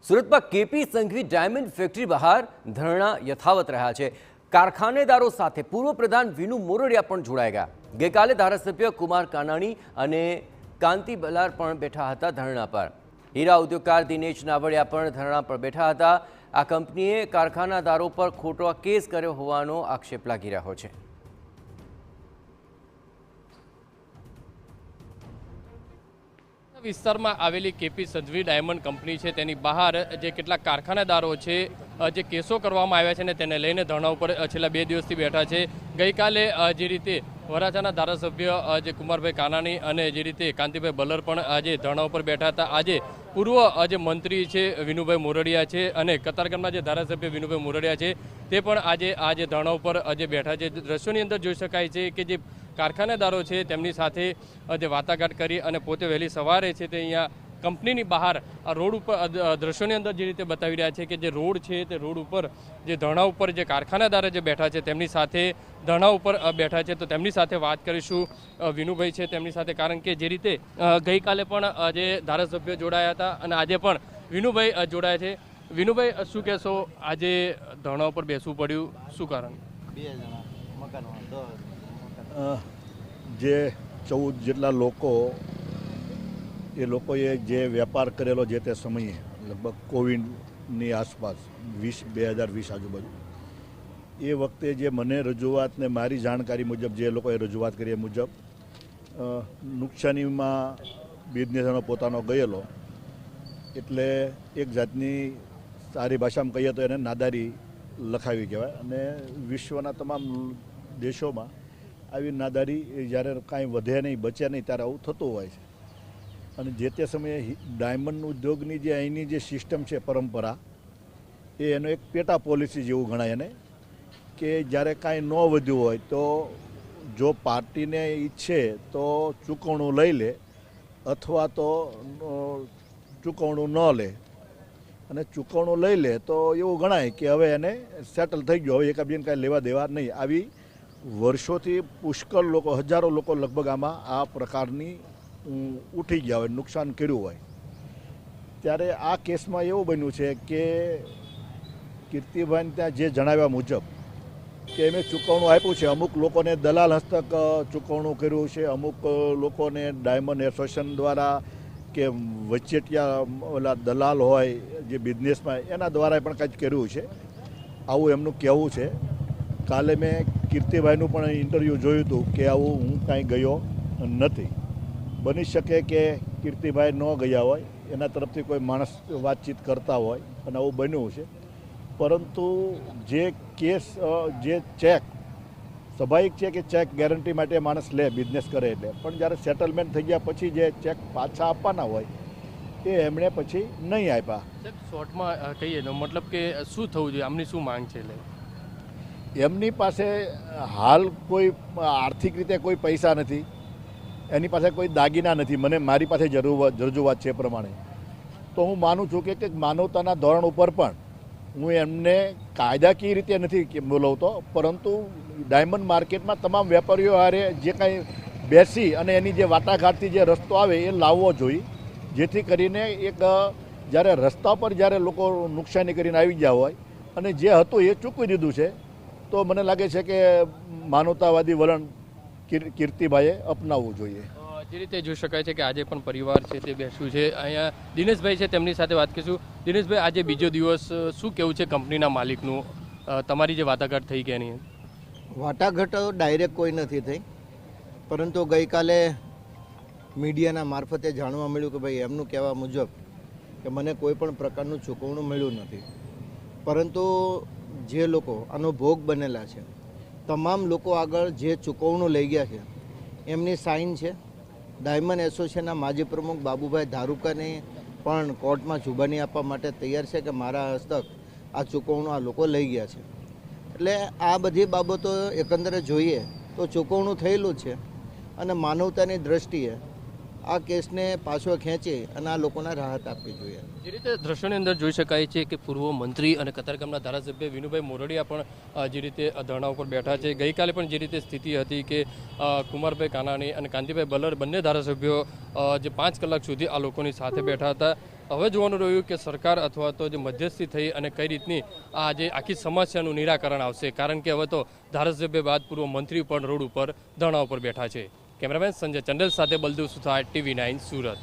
સુરતમાં KP Sanghvi diamond factory બહાર ધરણા યથાવત રહ્યા છે। કારખાનેદારો સાથે પૂર્વ પ્રધાન વિનુ મોરડિયા પણ જોડાઈ ગયા। ગઈકાલે ધારાસભ્ય કુમાર કાનાણી અને કાંતિ બલાર પણ બેઠા હતા ધરણા પર। હીરા ઉદ્યોગકાર દિનેશ નાવડિયા પણ ધરણા પર બેઠા હતા। આ કંપનીએ કારખાનાદારો પર ખોટો કેસ કર્યો હોવાનો આક્ષેપ લાગી રહ્યો છે। વિસ્તારમાં આવેલી કેપી સંઘવી ડાયમંડ કંપની છે તેની બહાર જે કેટલાક કારખાનેદારો છે જે કેસો કરવામાં આવ્યા છે ને તેને લઈને ધરણા ઉપર છેલ્લા 2 દિવસથી બેઠા છે। ગઈકાલે જે રીતે વરાછાના ધારાસભ્ય જે કુમારભાઈ કાનાણી અને જે રીતે કાંતિભાઈ બલર પણ આજે ધરણા ઉપર બેઠા હતા। આજે પૂર્વ જે મંત્રી છે વિનુભાઈ મોરડિયા છે અને કતારગામના જે ધારાસભ્ય વિનુભાઈ મોરડિયા છે તે પણ આજે ધરણા ઉપર જે બેઠા છે। દ્રશ્યોની અંદર જોઈ શકાય છે કે જે કારખાનેદારો છે તેમની સાથે જે વાટાઘાટ કરી અને પોતે વહેલી સવારે છે તે અહીંયા કંપનીની બહાર આ રોડ ઉપર દ્રશ્યોની અંદર જે રીતે બતાવી રહ્યા છે કે જે રોડ છે તે રોડ ઉપર જે ધરણા ઉપર જે કારખાનેદારો જે બેઠા છે તેમની સાથે ધરણા ઉપર બેઠા છે। તો તેમની સાથે વાત કરીશું વિનુભાઈ છે તેમની સાથે, કારણ કે જે રીતે ગઈકાલે પણ જે ધારાસભ્યો જોડાયા હતા અને આજે પણ વિનુભાઈ જોડાયા છે। વિનુભાઈ, શું કહેશો, આજે ધરણા ઉપર બેસવું પડ્યું, શું કારણ? જે 14 જેટલા લોકો એ લોકોએ જે વેપાર કરેલો જે તે સમયે લગભગ કોવિડની આસપાસ 2020 આજુબાજુ એ વખતે જે મને રજૂઆત ને મારી જાણકારી મુજબ જે લોકોએ રજૂઆત કરી એ મુજબ નુકસાનીમાં બિઝનેસનો પોતાનો ગયેલો, એટલે એક જાતની સારી ભાષામાં કહીએ તો એને નાદારી લખાવી કહેવાય। અને વિશ્વના તમામ દેશોમાં આવી નાદારી જ્યારે કાંઈ વધે નહીં, બચે નહીં, ત્યારે આવું થતું હોય છે। અને જે તે સમયે ડાયમંડ ઉદ્યોગની જે અહીંની જે સિસ્ટમ છે, પરંપરા, એનો એક પેટા પોલિસી જેવું ગણાય એને, કે જ્યારે કાંઈ ન વધ્યું હોય તો જો પાર્ટીને ઈચ્છે તો ચૂકવણું લઈ લે અથવા તો ચૂકવણું ન લે, અને ચૂકવણું લઈ લે તો એવું ગણાય કે હવે એને સેટલ થઈ ગયો, હવે એકાબીજાને કાંઈ લેવા દેવા નહીં। આવી વર્ષોથી પુષ્કળ લોકો, હજારો લોકો લગભગ આમાં આ પ્રકારની ઉઠી ગયા હોય, નુકસાન કર્યું હોય। ત્યારે આ કેસમાં એવું બન્યું છે કે કીર્તિભાઈને ત્યાં જે જણાવ્યા મુજબ કે મેં ચૂકવણું આપ્યું છે, અમુક લોકોને દલાલ હસ્તક ચૂકવણું કર્યું છે, અમુક લોકોને ડાયમંડ એસોસિએશન દ્વારા કે વચેટિયા ઓલા દલાલ હોય જે બિઝનેસમાં એના દ્વારા પણ કંઈક કર્યું છે, આવું એમનું કહેવું છે। કાલે મેં કીર્તિભાઈનું પણ ઇન્ટરવ્યૂ જોયું હતું કે આવું હું કાંઈ ગયો નથી। બની શકે કે કીર્તિભાઈ ન ગયા હોય, એના તરફથી કોઈ માણસ વાતચીત કરતા હોય અને આવું બન્યું છે। પરંતુ જે કેસ, જે ચેક, સ્વાભાવિક છે કે ચેક ગેરંટી માટે માણસ લે, બિઝનેસ કરે એટલે, પણ જ્યારે સેટલમેન્ટ થઈ ગયા પછી જે ચેક પાછા આપવાના હોય એ એમણે પછી નહીં આપ્યા। શોર્ટમાં કહીએ તો મતલબ કે શું થવું જોઈએ, આમની શું માંગ છે? એમની પાસે હાલ કોઈ આર્થિક રીતે કોઈ પૈસા નથી, એની પાસે કોઈ દાગીના નથી, મને મારી પાસે રજૂઆત છે પ્રમાણે। તો હું માનું છું કે માનવતાના ધોરણ ઉપર પણ હું એમને કાયદાકીય રીતે નથી બોલાવતો, પરંતુ ડાયમંડ માર્કેટમાં તમામ વેપારીઓ હારે જે કાંઈ બેસી અને એની જે વાટાઘાટથી જે રસ્તો આવે એ લાવવો જોઈએ, જેથી કરીને એક જ્યારે રસ્તા પર જ્યારે લોકો નુકસાની કરીને આવી ગયા હોય અને જે હતું એ ચૂકવી દીધું છે, તો મને લાગે છે કે માનવતાવાદી વલણ કીર્તિભાઈએ અપનાવવું જોઈએ। જે રીતે જોઈ શકાય છે કે આજે પણ પરિવાર છે તે બેસ્યું છે। અહીંયા દિનેશભાઈ છે, તેમની સાથે વાત કરીશું। દિનેશભાઈ, આજે બીજો દિવસ, શું કેવું છે કંપનીના માલિકનું? તમારી જે વાટાઘાટ થઈ કે નહીં? વાટાઘાટો ડાયરેક્ટ કોઈ નથી થઈ, પરંતુ ગઈકાલે મીડિયાના મારફતે જાણવા મળ્યું કે ભાઈ એમનું કહેવા મુજબ કે મને કોઈ પણ પ્રકારનું ચૂકવણું મળ્યું નથી, પરંતુ જે લોકો આનો ભોગ બનેલા છે તમામ લોકો આગળ જે ચૂકવણું લઈ ગયા છે એમની સાઇન છે। ડાયમંડ એસોસિએશનના માજી પ્રમુખ બાબુભાઈ ધારુકાને પણ કોર્ટમાં જુબાની આપવા માટે તૈયાર છે કે મારા હસ્તક આ ચૂકવણું આ લોકો લઈ ગયા છે। એટલે આ બધી બાબતો એકંદરે જોઈએ તો ચૂકવણું થયેલું છે અને માનવતાની દ્રષ્ટિએ આ કેસને પાછો ખેંચે અને આ લોકોને રાહત આપવી જોઈએ. જે રીતે દ્રશ્યોની અંદર જોઈ શકાય છે કે પૂર્વ મંત્રી અને કતારગામના ધારાસભ્ય વિનુભાઈ મોરડિયા પણ જે રીતે ધરણા ઉપર બેઠા છે. ગઈકાલે પણ જે રીતે સ્થિતિ હતી કે કુમારભાઈ કાનાણી અને કાંતિભાઈ બલર બંને ધારાસભ્યો જે 5 કલાક સુધી આ લોકોની સાથે બેઠા હતા. હવે જોવાનું રહ્યું કે સરકાર અથવા તો જે મધ્યસ્થી થઈ અને કઈ રીતની આ જે આખી સમસ્યાનું નિરાકરણ આવશે, કારણ કે હવે તો ધારાસભ્ય બાદ પૂર્વ મંત્રી પણ રોડ ઉપર ધરણા ઉપર બેઠા છે. કેમેરામેન સંજય ચંડલ સાથે બલદેવ સુથાર, TV9 સુરત.